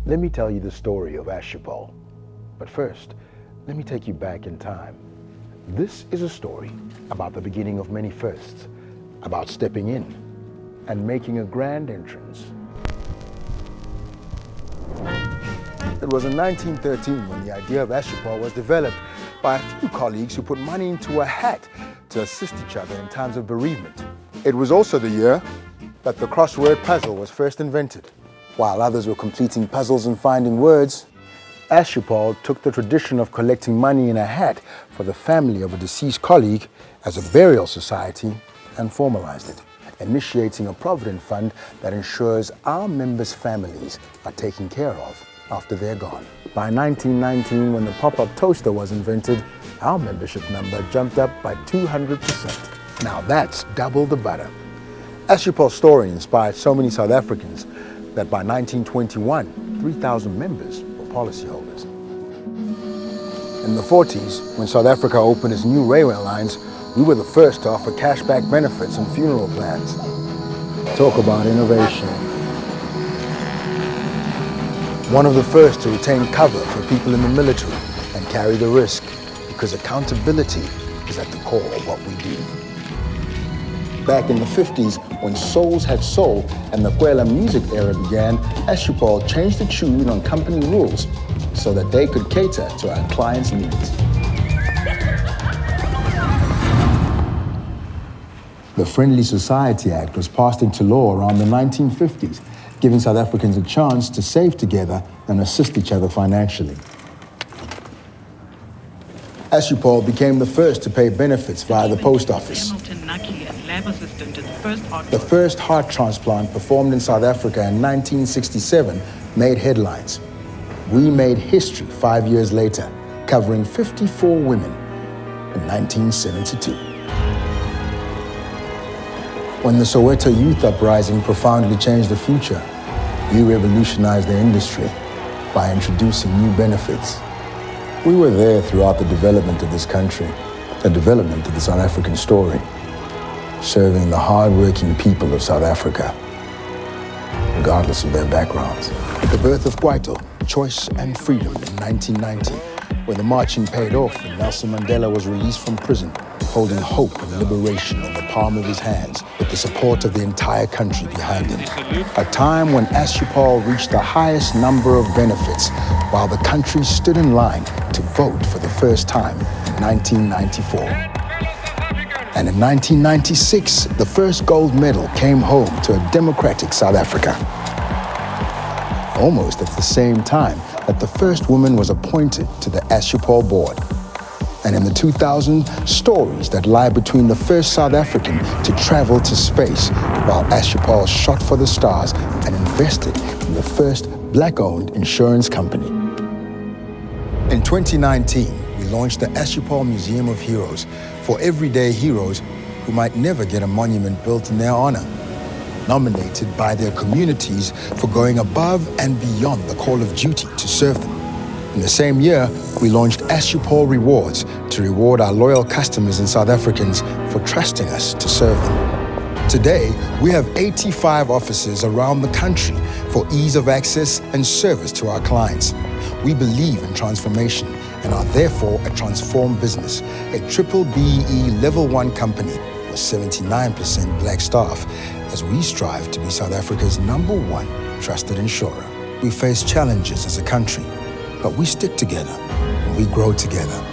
Let me tell you the story of Assupol. But first, let me take you back in time. This is a story about the beginning of many firsts, about stepping in and making a grand entrance. It was in 1913 when the idea of Assupol was developed by a few colleagues who put money into a hat to assist each other in times of bereavement. It was also the year that the crossword puzzle was first invented. While others were completing puzzles and finding words, Assupol took the tradition of collecting money in a hat for the family of a deceased colleague as a burial society and formalized it, initiating a provident fund that ensures our members' families are taken care of after they're gone. By 1919, when the pop-up toaster was invented, our membership number jumped up by 200%. Now that's double the butter. Assupol's story inspired so many South Africans that by 1921, 3,000 members were policyholders. In the 40s, when South Africa opened its new railway lines, we were the first to offer cashback benefits and funeral plans. Talk about innovation. One of the first to retain cover for people in the military and carry the risk, because accountability is at the core of what we do. Back in the 50s, when souls had soul and the Kwela music era began, Assupol changed the tune on company rules so that they could cater to our clients' needs. The Friendly Society Act was passed into law around the 1950s, giving South Africans a chance to save together and assist each other financially. Assupol became the first to pay benefits via the post office. The first heart transplant performed in South Africa in 1967 made headlines. We made history 5 years later, covering 54 women in 1972. When the Soweto Youth Uprising profoundly changed the future, we revolutionized the industry by introducing new benefits. We were there throughout the development of this country, the development of the South African story, serving the hard-working people of South Africa, regardless of their backgrounds. The birth of Kwaito, Choice and Freedom in 1990, when the marching paid off and Nelson Mandela was released from prison, holding hope and liberation in the palm of his hands with the support of the entire country behind him. A time when Assupol reached the highest number of benefits while the country stood in line to vote for the first time in 1994. And in 1996, the first gold medal came home to a democratic South Africa. Almost at the same time that the first woman was appointed to the Assupol board. And in the 2000s, stories that lie between the first South African to travel to space, while Assupol shot for the stars and invested in the first Black-owned insurance company. In 2019, we launched the Assupol Museum of Heroes for everyday heroes who might never get a monument built in their honor, nominated by their communities for going above and beyond the call of duty to serve them. In the same year, we launched Assupol Rewards to reward our loyal customers and South Africans for trusting us to serve them. Today, we have 85 offices around the country for ease of access and service to our clients. We believe in transformation and are therefore a transformed business, a triple BEE Level 1 company with 79% Black staff, as we strive to be South Africa's #1 trusted insurer. We face challenges as a country, but we stick together and we grow together.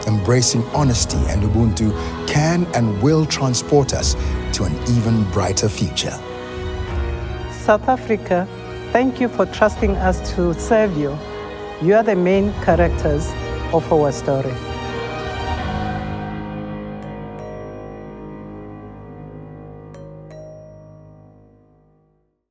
Embracing honesty and Ubuntu can and will transport us to an even brighter future. South Africa, thank you for trusting us to serve you. You are the main characters of our story.